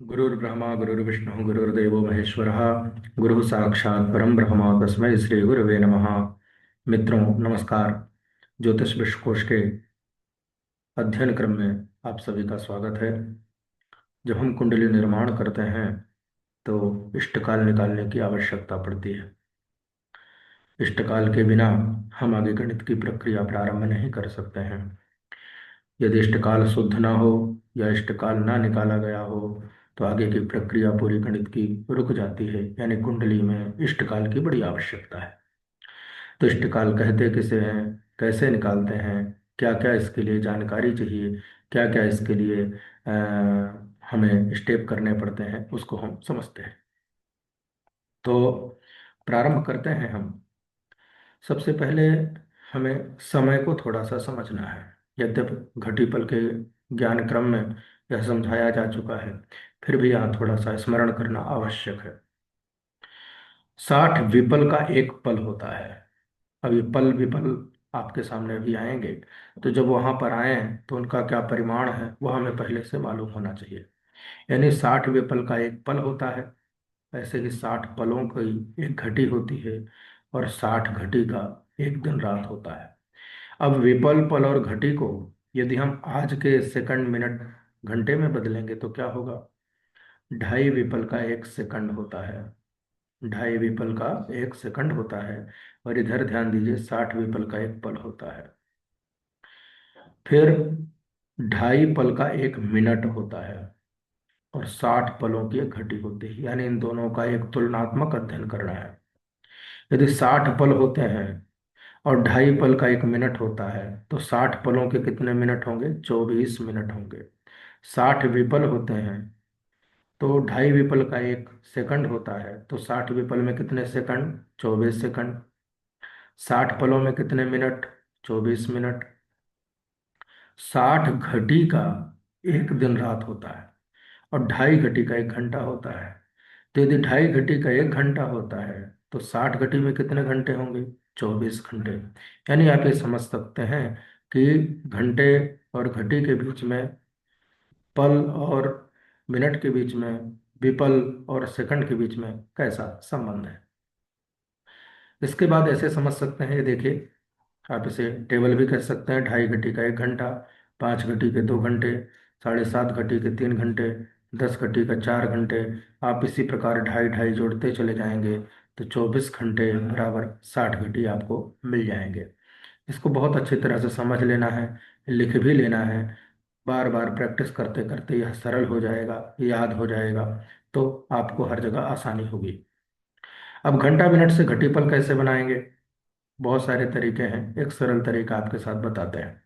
गुरुर्ब्रह्मा गुरुर्विष्णु गुरुर्देवो महेश्वरः। गुरु साक्षात् परम ब्रह्म तस्मै श्री गुरवे नमः। मित्रों नमस्कार। ज्योतिष विश्वकोश के अध्ययन क्रम में आप सभी का स्वागत है। जब हम कुंडली निर्माण करते हैं तो इष्टकाल निकालने की आवश्यकता पड़ती है। इष्टकाल के बिना हम आगे गणित की प्रक्रिया प्रारंभ नहीं कर सकते हैं। यदि इष्टकाल शुद्ध ना हो या इष्टकाल ना निकाला गया हो तो आगे की प्रक्रिया पूरी गणित की रुक जाती है। यानी कुंडली में इष्टकाल की बड़ी आवश्यकता है। तो इष्टकाल कहते किसे हैं, कैसे निकालते हैं, क्या क्या इसके लिए जानकारी चाहिए, क्या क्या इसके लिए हमें स्टेप करने पड़ते हैं, उसको हम समझते हैं। तो प्रारंभ करते हैं हम। सबसे पहले हमें समय को थोड़ा सा समझना है। यद्यपि घटीपल के ज्ञान क्रम में यह समझाया जा चुका है, फिर भी यहाँ थोड़ा सा स्मरण करना आवश्यक है। 60 विपल का एक पल होता है। अब ये पल विपल आपके सामने भी आएंगे, तो जब वहां पर आए तो उनका क्या परिमाण है वह हमें पहले से मालूम होना चाहिए। यानी 60 विपल का एक पल होता है। ऐसे ही 60 पलों की एक घटी होती है और 60 घटी का एक दिन रात होता है। अब विपल पल और घटी को यदि हम आज के सेकंड मिनट घंटे में बदलेंगे तो क्या होगा। 2.5 विपल का एक सेकंड होता है। 2.5 विपल का एक सेकंड होता है। और इधर ध्यान दीजिए 60 विपल का एक पल होता है। फिर 2.5 पल का एक मिनट होता है और 60 पलों की एक घटी होती है। यानी इन दोनों का एक तुलनात्मक अध्ययन करना है। यदि 60 पल होते हैं और 2.5 पल का एक मिनट होता है तो 60 पलों के कितने मिनट होंगे, 24 मिनट होंगे। 60 विपल होते हैं तो 2.5 विपल का एक सेकंड होता है, तो 60 विपल में कितने सेकंड, 24 सेकंड। 60 पलों में कितने मिनट, 24 मिनट। 60 घटी का एक दिन रात होता है और 2.5 घटी का एक घंटा होता है। तो यदि 2.5 घटी का एक घंटा होता है तो 60 घटी में कितने घंटे होंगे, 24 घंटे। यानी आप ये समझ सकते हैं कि घंटे और घटी के बीच में, पल और मिनट के बीच में, विपल और सेकंड के बीच में कैसा संबंध है। इसके बाद ऐसे समझ सकते हैं, ये देखिए, आप इसे टेबल भी कह सकते हैं। 2.5 घटी का एक घंटा, 5 घटी के 2 घंटे, 7.5 घटी के 3 घंटे, 10 घटी का 4 घंटे। आप इसी प्रकार ढाई ढाई जोड़ते चले जाएंगे तो 24 घंटे बराबर 60 घटी आपको मिल जाएंगे। इसको बहुत अच्छी तरह से समझ लेना है, लिख भी लेना है। बार बार प्रैक्टिस करते करते यह सरल हो जाएगा, याद हो जाएगा, तो आपको हर जगह आसानी होगी। अब घंटा मिनट से घटीपल कैसे बनाएंगे। बहुत सारे तरीके हैं, एक सरल तरीका आपके साथ बताते हैं।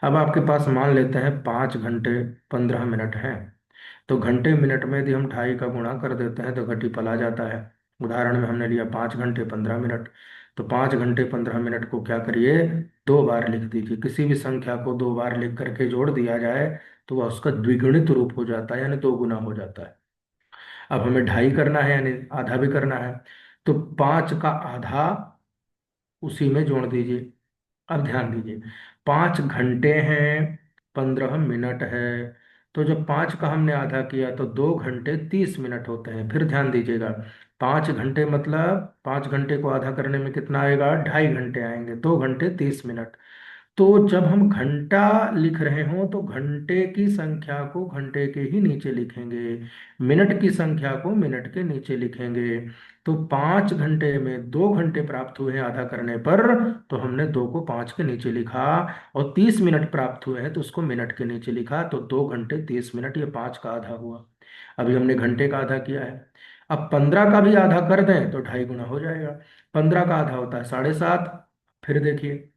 अब आपके पास मान लेते हैं 5 घंटे 15 मिनट हैं। तो घंटे मिनट में यदि हम 2.5 का गुणा कर देते हैं तो घटीपल आ जाता है। उदाहरण में हमने लिया 5 घंटे 15 मिनट। तो 5 घंटे 15 मिनट को क्या करिए, 2 बार लिख दीजिए। किसी भी संख्या को 2 बार लिख करके जोड़ दिया जाए तो वह उसका द्विगुणित रूप हो जाता है, यानी 2 गुना हो जाता है। अब हमें 2.5 करना है, यानी आधा भी करना है। तो 5 का आधा उसी में जोड़ दीजिए। अब ध्यान दीजिए, 5 घंटे हैं, 15 मिनट है। तो जब 5 का हमने आधा किया तो 2 घंटे 30 मिनट होते हैं। फिर ध्यान दीजिएगा, 5 घंटे मतलब 5 घंटे को आधा करने में कितना आएगा, 2.5 घंटे आएंगे, 2 घंटे 30 मिनट। तो जब हम घंटा लिख रहे हों तो घंटे की संख्या को घंटे के ही नीचे लिखेंगे, मिनट की संख्या को मिनट के नीचे लिखेंगे। तो 5 घंटे में 2 घंटे प्राप्त हुए हैं आधा करने पर, तो हमने 2 को 5 के नीचे लिखा। और 30 मिनट प्राप्त हुए हैं तो उसको मिनट के नीचे लिखा। तो 2 घंटे 30 मिनट, ये 5 का आधा हुआ। अभी हमने घंटे का आधा किया है। अब 15 का भी आधा कर दें तो 2.5 गुना हो जाएगा। 15 का आधा होता है 7.5। फिर देखिए,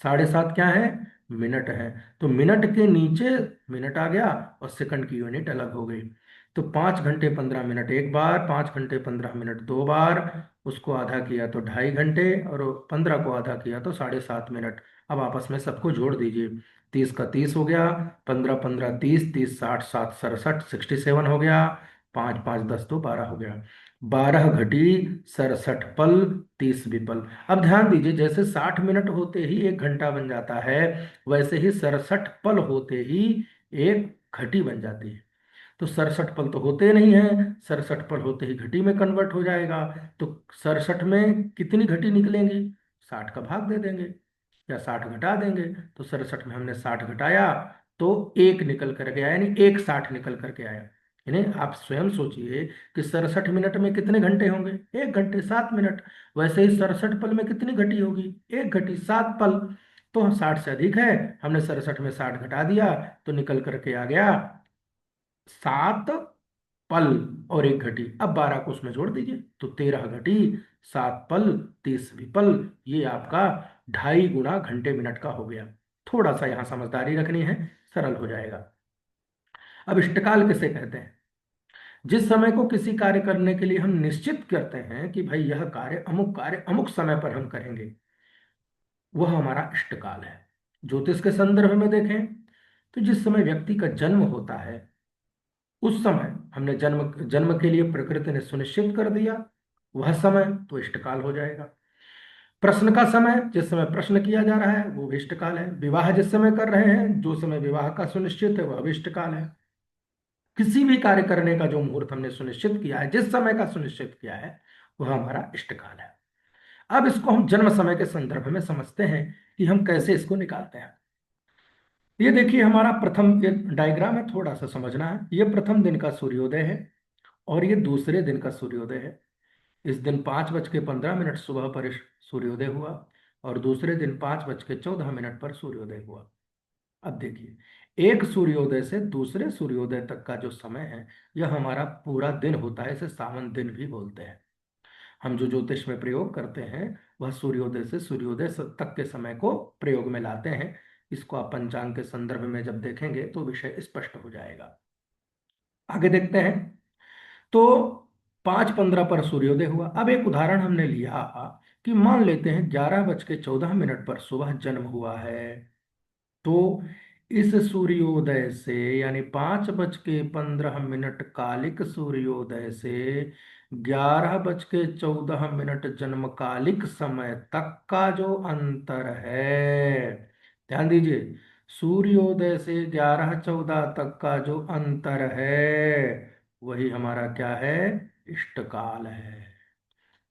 7.5 क्या है, मिनट है। तो मिनट के नीचे मिनट आ गया और सेकंड की यूनिट अलग हो गई। तो 5 घंटे 15 मिनट एक बार, 5 घंटे 15 मिनट 2 बार। उसको आधा किया तो 2.5 घंटे और 15 को आधा किया तो 7.5 मिनट। अब आपस में सबको जोड़ दीजिए। 30 का 30 हो गया, 15 15 30, 30 60, 7 67, 67 हो गया। 5 5 10 तो 12 हो गया। 12 घटी 67 पल, 30 विपल। अब ध्यान दीजिए, जैसे 60 मिनट होते ही एक घंटा बन जाता है, वैसे ही 67 पल होते ही एक घटी बन जाती है। तो 67 पल तो होते नहीं हैं, 67 पल होते ही घटी में कन्वर्ट हो जाएगा। तो 67 में कितनी घटी निकलेंगी? 60 का भाग दे देंगे या 60 घटा देंगे। तो 67 में हमने 60 घटाया तो एक निकल करके आया, यानी 1:60 निकल करके आया। यानी आप स्वयं सोचिए कि 67 मिनट में कितने घंटे होंगे? 1 घंटे 7 मिनट। वैसे ही 67 पल में कितनी घटी होगी? 1 घटी 7 पल। तो 60 से अधिक है, हमने 67 में 60 घटा दिया तो निकल करके आ गया 7 पल और 1 घटी। अब 12 को उसमें जोड़ दीजिए तो 13 घटी 7 पल 30 पल। ये आपका 2.5 गुना घंटे मिनट का हो गया। थोड़ा सा यहां समझदारी रखनी है, सरल हो जाएगा। अब इष्टकाल किसे कहते हैं? जिस समय को किसी कार्य करने के लिए हम निश्चित करते हैं कि भाई यह कार्य अमुक समय पर हम करेंगे, वह हमारा इष्टकाल है। ज्योतिष के संदर्भ में देखें तो जिस समय व्यक्ति का जन्म होता है उस समय हमने जन्म जन्म के लिए प्रकृति ने सुनिश्चित कर दिया, वह समय तो इष्टकाल हो जाएगा। प्रश्न का समय, जिस समय प्रश्न किया जा रहा है वो भी इष्टकाल है। विवाह जिस समय कर रहे हैं, जो समय विवाह का सुनिश्चित है वह भी इष्टकाल है। किसी भी कार्य करने का जो मुहूर्त हमने सुनिश्चित किया है, जिस समय का सुनिश्चित किया है, वह हमारा इष्टकाल है। अब इसको हम जन्म समय के संदर्भ में समझते हैं कि हम कैसे इसको निकालते हैं। ये देखिए हमारा प्रथम, ये डायग्राम है, थोड़ा सा समझना है। ये प्रथम दिन का सूर्योदय है और ये दूसरे दिन का सूर्योदय है। इस दिन 5:15 सुबह पर सूर्योदय हुआ और दूसरे दिन 5:14 पर सूर्योदय हुआ। अब देखिए, एक सूर्योदय से दूसरे सूर्योदय तक का जो समय है यह हमारा पूरा दिन होता है। इसे सावन दिन भी बोलते हैं। हम जो ज्योतिष में प्रयोग करते हैं वह सूर्योदय से सूर्योदय तक के समय को प्रयोग में लाते हैं। इसको आप पंचांग के संदर्भ में जब देखेंगे तो विषय स्पष्ट हो जाएगा। आगे देखते हैं। तो 5:15 पर सूर्योदय हुआ। अब एक उदाहरण हमने लिया कि मान लेते हैं 11:14 पर सुबह जन्म हुआ है। तो इस सूर्योदय से, यानी 5:15 कालिक सूर्योदय से 11:14 जन्मकालिक समय तक का जो अंतर है, ध्यान दीजिए, सूर्योदय से 11:14 तक का जो अंतर है वही हमारा क्या है? इष्टकाल है।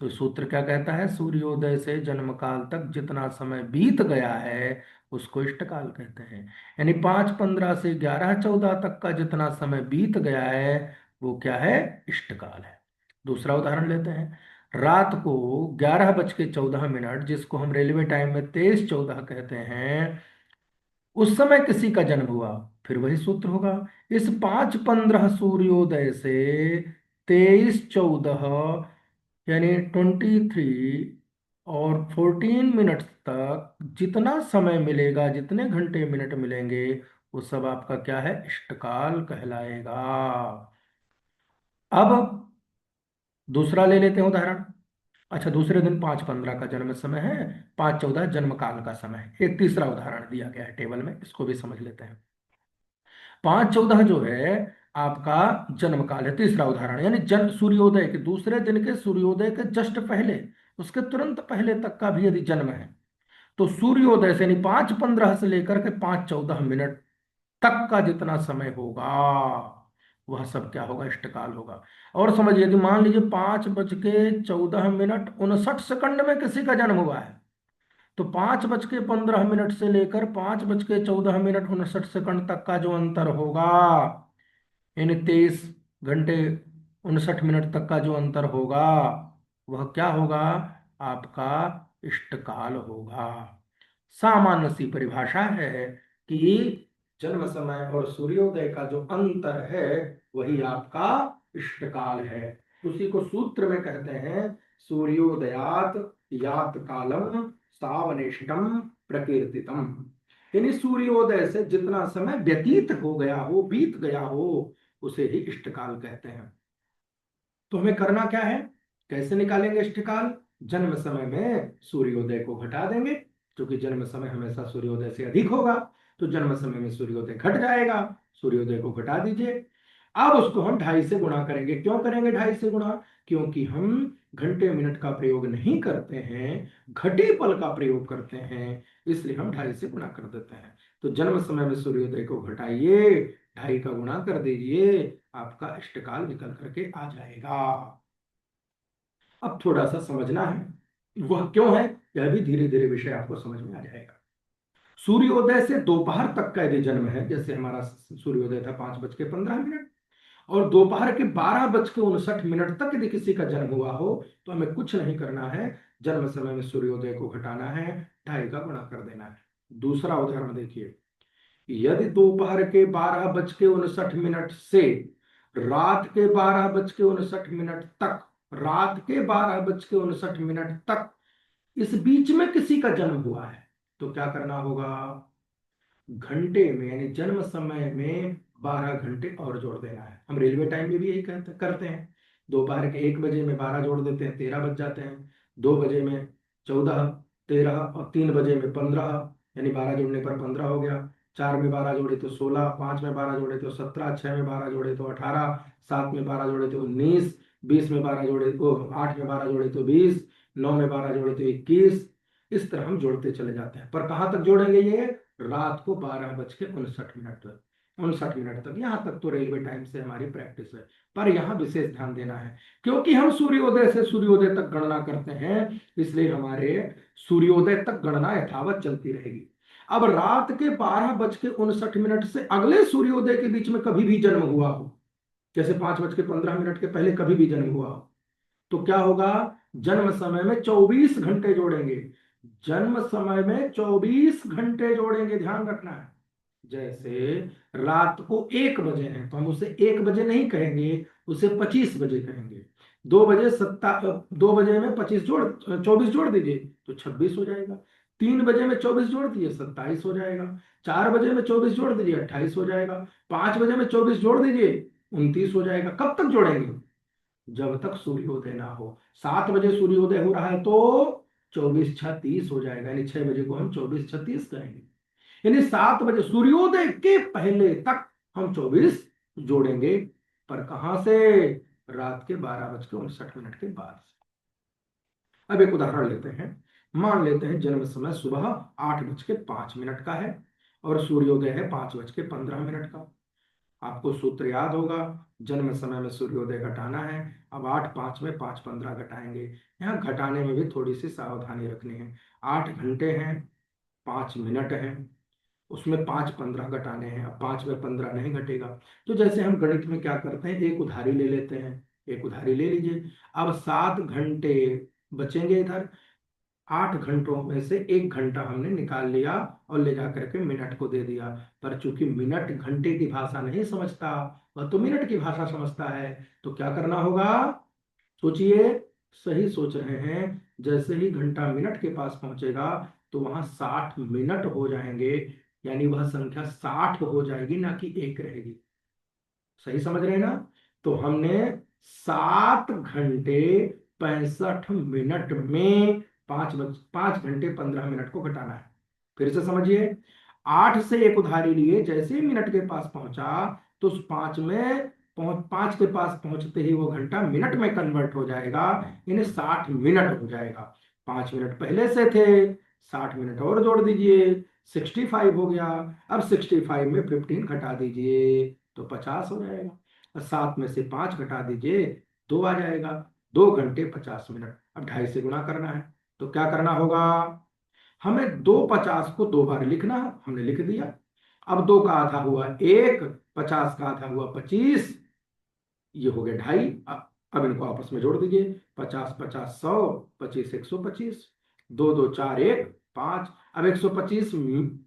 तो सूत्र क्या कहता है? सूर्योदय से जन्मकाल तक जितना समय बीत गया है उसको इष्टकाल कहते हैं। यानी 5:15 से 11:14 तक का जितना समय बीत गया है वो क्या है? इष्टकाल है। दूसरा उदाहरण लेते हैं। रात को 11:14, जिसको हम रेलवे टाइम में 23:14 कहते हैं, उस समय किसी का जन्म हुआ, फिर वही सूत्र होगा। इस 5:15 सूर्योदय से 23:14, यानी 23 और 14 मिनट तक जितना समय मिलेगा, जितने घंटे मिनट मिलेंगे, वो सब आपका क्या है? इष्टकाल कहलाएगा। अब दूसरा ले लेते हैं उदाहरण। अच्छा, दूसरे दिन 5:15 का जन्म समय है, 5:14 जन्मकाल का समय है। एक तीसरा उदाहरण दिया गया है टेबल में, इसको भी समझ लेते हैं। 5:14 जो है आपका जन्म काल है। तीसरा उदाहरण, यानी जन सूर्योदय के दूसरे दिन के सूर्योदय के जस्ट पहले, उसके तुरंत पहले तक का भी यदि जन्म है तो सूर्योदय से, यानी 5:15 से लेकर के 5:14 तक का जितना समय होगा वह सब क्या होगा? इष्टकाल होगा। और समझिए, यदि मान लीजिए 5:14 59 में किसी का जन्म हुआ है तो 5:15 से लेकर 5:14 तक का जो अंतर होगा, यानी 23 घंटे 59 मिनट तक का जो अंतर होगा वह क्या होगा? आपका इष्टकाल होगा। सामान्य सी परिभाषा है कि जन्म समय और सूर्योदय का जो अंतर है वही आपका इष्टकाल है। उसी को सूत्र में कहते हैं सूर्योदयात यात कालम सावनिष्टम प्रकीर्तितम। यानी सूर्योदय से जितना समय व्यतीत हो गया हो, बीत गया हो, उसे ही इष्टकाल कहते हैं। तो हमें करना क्या है? कैसे निकालेंगे इष्टकाल? जन्म समय में सूर्योदय को घटा देंगे, क्योंकि जन्म समय हमेशा सूर्योदय से अधिक होगा। तो जन्म समय में सूर्योदय घट जाएगा, सूर्योदय को घटा दीजिए। अब उसको हम 2.5 से गुणा करेंगे। क्यों करेंगे 2.5 से गुणा? क्योंकि हम घंटे मिनट का प्रयोग नहीं करते हैं, घटी पल का प्रयोग करते हैं, इसलिए हम 2.5 से गुणा कर देते हैं। तो जन्म समय में सूर्योदय को घटाइए 2.5 का गुणा कर दीजिए, आपका इष्टकाल निकल करके आ जाएगा। अब थोड़ा सा समझना है वह क्यों है, यह भी धीरे धीरे विषय आपको समझ में आ जाएगा। सूर्योदय से दोपहर तक का यदि जन्म है, जैसे हमारा सूर्योदय था 5:15 और दोपहर के 12:59 तक यदि किसी का जन्म हुआ हो, तो हमें कुछ नहीं करना है, जन्म समय में सूर्योदय को घटाना है, 2.5 का गुणा कर देना है। दूसरा उदाहरण देखिए, यदि दोपहर के 12:59 से रात के 12:59 तक, रात के 12:59 तक इस बीच में किसी का जन्म हुआ है, तो क्या करना होगा, घंटे में यानी जन्म समय में 12 घंटे और जोड़ देना है। हम रेलवे टाइम में भी यही करते हैं। दोपहर के 1 बजे में 12 जोड़ देते हैं, 13 बज जाते हैं। 2 बजे में 14, 13 और 3 बजे में 15, यानी 12 जोड़ने पर 15 हो गया। 4 में 12 जोड़े तो 16, 5 में 12 जोड़े तो 17, 6 में 12 जोड़े तो 18, 7 में 12 जोड़े तो 19, 20 में 12 जोड़े तो 8 में 12 जोड़े तो 20, 9 में 12 जोड़े तो 21। इस तरह हम जोड़ते चले जाते हैं। पर कहाँ तक जोड़ेंगे, ये रात को 12:59 तक, 59 तक। यहाँ तक तो रेलवे टाइम से हमारी प्रैक्टिस है। पर यहाँ विशेष ध्यान देना है, क्योंकि हम सूर्योदय से सूर्योदय तक गणना करते हैं, इसलिए हमारे सूर्योदय तक गणना यथावत चलती रहेगी। अब रात के 12:59 से अगले सूर्योदय के बीच में कभी भी जन्म हुआ हो, जैसे 5:15 के पहले कभी भी जन्म हुआ हो, तो क्या होगा, जन्म समय में 24 घंटे जोड़ेंगे। जन्म समय में 24 घंटे जोड़ेंगे, ध्यान रखना है। जैसे रात को 1 बजे है, तो हम उसे 1 बजे नहीं कहेंगे, उसे 25 बजे कहेंगे। 2 बजे में 24 जोड़ दीजिए तो 26 हो जाएगा। 3 बजे में 24 जोड़ दीजिए 27 हो जाएगा। 4 बजे में 24 जोड़ दीजिए 28 हो जाएगा। 5 बजे में 24 जोड़ दीजिए 29 हो जाएगा। कब तक जोड़ेंगे, जब तक सूर्योदय ना हो। 7 बजे सूर्योदय हो रहा है तो 24 6 30 हो जाएगा, यानी 6 बजे को हम 24 6 30 कहेंगे। यानी 7 बजे सूर्योदय के पहले तक हम 24 जोड़ेंगे। पर कहां से, रात के 12:59 के बाद से। अब एक उदाहरण लेते हैं। मान लेते हैं जन्म समय सुबह 8:05 का है और सूर्योदय है 5:15 का। आपको सूत्र याद होगा, जन्म समय में सूर्योदय घटाना है। अब 8 5 में 5:15 घटाएंगे। यहाँ घटाने में भी थोड़ी सी सावधानी रखनी है। 8 घंटे हैं, 5 मिनट हैं, उसमें 5:15 घटाने हैं। अब 5 में 15 नहीं घटेगा, तो जैसे हम गणित में क्या करते हैं, एक उधारी ले लेते हैं। एक उधारी ले लीजिए। अब 7 घंटे बचेंगे इधर। 8 घंटों में से 1 घंटा हमने निकाल लिया और ले जा करके मिनट को दे दिया। पर चूंकि मिनट घंटे की भाषा नहीं समझता, वह तो मिनट की भाषा समझता है, तो क्या करना होगा, सोचिए, सही सोच रहे हैं। जैसे ही घंटा मिनट के पास पहुंचेगा तो वहां 60 मिनट हो जाएंगे, यानी वह संख्या 60 हो जाएगी, ना कि 1 रहेगी। सही समझ रहे हैं ना। तो हमने 7 घंटे 65 मिनट में 5 घंटे 15 मिनट को घटाना है। फिर से समझिए, 8 से एक उधारी लिए, जैसे ही मिनट के पास पहुंचा तो उस 5 के पास पहुंचते ही वो घंटा मिनट में कन्वर्ट हो जाएगा, यानी 60 मिनट हो जाएगा। 5 मिनट पहले से थे, 60 मिनट और जोड़ दीजिए, 65 हो गया। अब 65 में 15 घटा दीजिए तो 50 हो जाएगा। और 7 में से 5 घटा दीजिए, 2 आ जाएगा। 2 घंटे 50 मिनट। अब 2.5 से गुणा करना है, तो क्या करना होगा, हमें 2 50 को 2 बार लिखना है, हमने लिख दिया। अब 2 का आधा हुआ 1, 50 का आधा हुआ 25, ये हो गया 2.5। अब इनको आपस में जोड़ दीजिए, 50 50 100, 25 125, 2 2 4 1 5। अब 125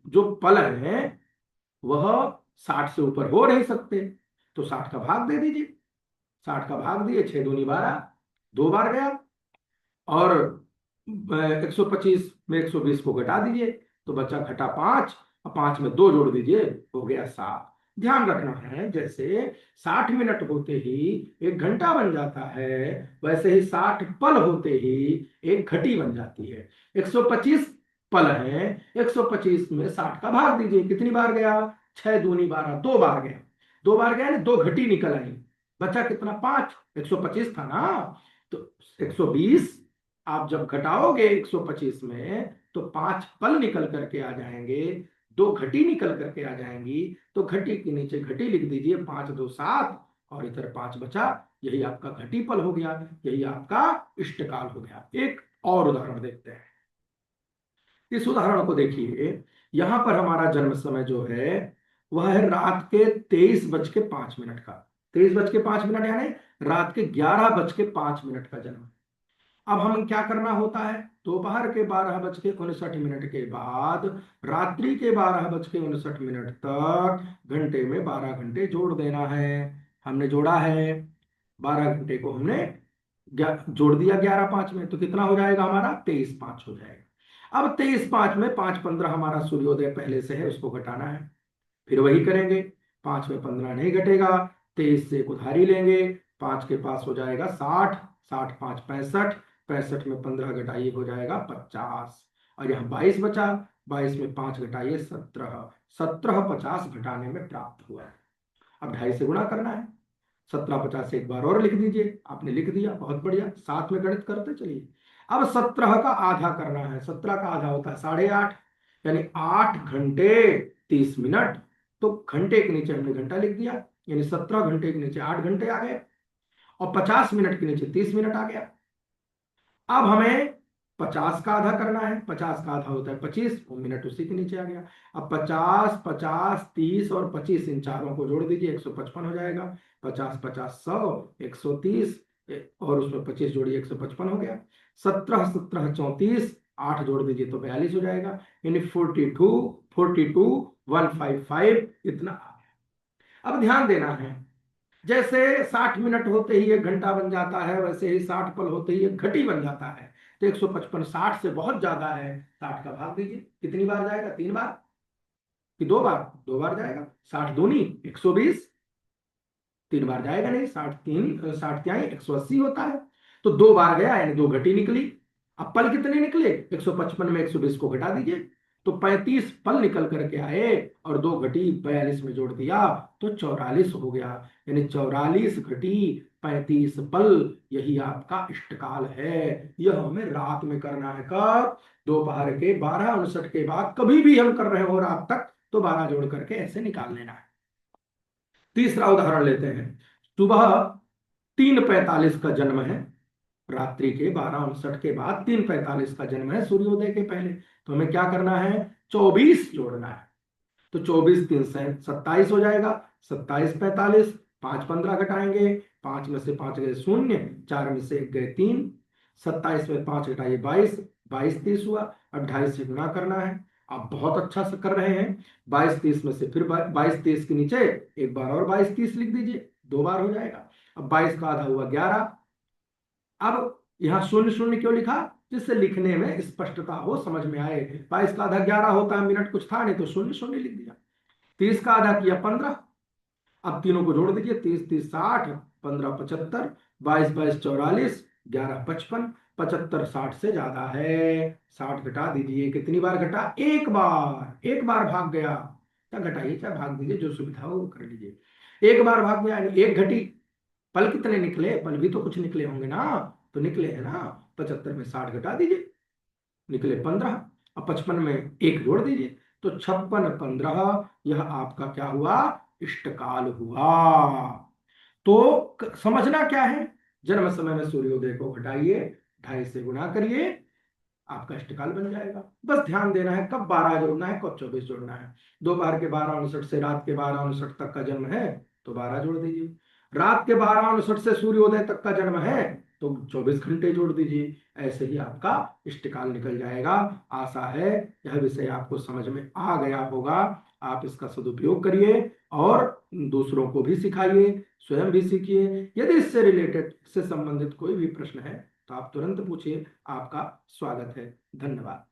जो पल है वह 60 से ऊपर हो नहीं सकते, तो 60 का भाग दे दीजिए। 60 का भाग दिए, 6 दूनी 12, 2 बार गया। और 125 में 120 को घटा दीजिए तो बचा घटा 5, और 5 में 2 जोड़ दीजिए, हो गया 7। ध्यान रखना है, जैसे 60 मिनट होते ही 1 घंटा बन जाता है, वैसे ही 60 पल होते ही एक घटी बन जाती है। 125 पल है, 125 में 60 का भाग दीजिए, कितनी बार गया, 6 दूनी 12, 2 बार गया। 2 बार गया ना, 2 घटी निकल आई, बचा कितना, 5। 125 था ना, तो 120 आप जब घटाओगे 125 में तो 5 पल निकल करके आ जाएंगे। दो घटी निकल करके आ जाएंगी, तो घटी के नीचे घटी लिख दीजिए, 5 2 7, और इधर 5 बचा, यही आपका घटी पल हो गया, यही आपका इष्टकाल हो गया। एक और उदाहरण देखते हैं। इस उदाहरण को देखिए, यहां पर हमारा जन्म समय जो है वह है रात के 23:05 का। 23:05 यानी रात के 11:05 का जन्म। अब हम क्या करना होता है, दोपहर के 12:59 के बाद रात्रि के 12:59 तक घंटे में 12 घंटे जोड़ देना है। हमने जोड़ा है, 12 घंटे को हमने जोड़ दिया 11:05 में, तो कितना हो जाएगा हमारा, 23:05 हो जाएगा। अब 23:05 में 5:15 हमारा सूर्योदय पहले से है, उसको घटाना है। फिर वही करेंगे, 5 में 15 नहीं घटेगा, 23 से एक उधारी लेंगे, 5 के पास हो जाएगा 60, 60 5 65, 65 में 15 घटाइए हो जाएगा 50, और यहाँ 22 बचा, 22 में 5 घटाइए 17, 17 50 घटाने में प्राप्त हुआ। अब 2.5 से गुणा करना है, 17 50 एक बार और लिख दीजिए, आपने लिख दिया, बहुत बढ़िया, साथ में गणित करते चलिए। अब 17 का आधा करना है, 17 का आधा होता है 8.5, यानी 8 घंटे 30 मिनट। तो घंटे के नीचे हमने घंटा लिख दिया, यानी 17 घंटे के नीचे 8 घंटे आ गए, और 50 मिनट के नीचे 30 मिनट आ गया। अब हमें 50 का आधा करना है, 50 का आधा होता है 25, वो मिनट उसी के नीचे आ गया। अब 50 50 30 और 25, इन चारों को जोड़ दीजिए, 155 हो जाएगा। 50 50 100, 130, और उसमें 25 जोड़िए, 155 हो गया। 17 17 34, 8 जोड़ दीजिए तो 42 हो जाएगा, यानी 42 155 इतना आ गया। अब ध्यान देना है, जैसे 60 मिनट होते ही एक घंटा बन जाता है, वैसे ही 60 पल होते ही एक घटी बन जाता है। तो 155 60 से बहुत ज्यादा है, 60 का भाग दीजिए, कितनी बार जाएगा, 3 बार कि 2 बार, 2 बार जाएगा। 60 दूनी 120, 3 बार जाएगा नहीं, 60 त्याई 180 होता है, तो 2 बार गया, यानी 2 घटी निकली। अब पल कितने निकले, 155 में 120 को घटा दीजिए, तो 35 पल निकल करके आए, और 2 घटी 42 में जोड़ दिया तो 44 हो गया, यानी 44 घटी 35 पल, यही आपका इष्टकाल है। यह हमें रात में करना है, कब, दोपहर के 12:59 के बाद, कभी भी हम कर रहे हो रात तक, तो 12 जोड़ करके ऐसे निकाल लेना है। तीसरा उदाहरण लेते हैं। सुबह 3:45 का जन्म है, रात्रि के 12:59 के बाद 3:45 का जन्म है, सूर्योदय के पहले। तो हमें क्या करना है, 24 जोड़ना है। तो 24 3 से 27 हो जाएगा, 27 45, 5 15 घटाएंगे, 5 में से 5 गए 0, 4 में से 1 गए 3, 27 में 5 घटाइए 22, 22 30 हुआ। अब 2.5 से गुणा करना है, आप बहुत अच्छा से कर रहे हैं। 22 30 में से फिर 22 30 के नीचे एक बार और 22 30 लिख दीजिए, 2 बार हो जाएगा। अब 22 का आधा हुआ 11। अब यहाँ 0 0 क्यों लिखा, जिससे लिखने में स्पष्टता हो, समझ में आए। 22 का आधा 11 होता है, मिनट कुछ था नहीं, तो 0 0 लिख दिया। 30 का आधा किया 15, अब तीनों को जोड़ दीजिए, 30 30 60, 15 75, 22 22 44, 11 55, 75 60 से ज्यादा है, 60 घटा दीजिए, कितनी बार घटा, एक बार, एक बार भाग गया, क्या घटाइए क्या भाग दीजिए, जो सुविधा हो वो कर लीजिए। एक बार भाग गया, यानी एक घटी। पल कितने निकले, पल भी तो कुछ निकले होंगे ना, तो निकले है ना, 75 में 60 घटा दीजिए, निकले 15। अब 55 में एक जोड़ दीजिए, तो 56 15, यह आपका क्या हुआ, इष्टकाल हुआ। तो समझना क्या है, जन्म समय में सूर्योदय को घटाइए, 2.5 से गुणा करिए, आपका इष्टकाल बन जाएगा। बस ध्यान देना है कब 12 जोड़ना है, कब 24 जोड़ना है। दोपहर के 12:59 से रात के 12:59 तक का जन्म है, तो 12 जोड़ दीजिए। रात के 12:59 से सूर्योदय तक का जन्म है, तो 24 घंटे जोड़ दीजिए। ऐसे ही आपका इष्टकाल निकल जाएगा। आशा है यह विषय आपको समझ में आ गया होगा। आप इसका सदुपयोग करिए और दूसरों को भी सिखाइए, स्वयं भी सीखिए। यदि इससे रिलेटेड, इससे संबंधित कोई भी प्रश्न है तो आप तुरंत पूछिए, आपका स्वागत है। धन्यवाद।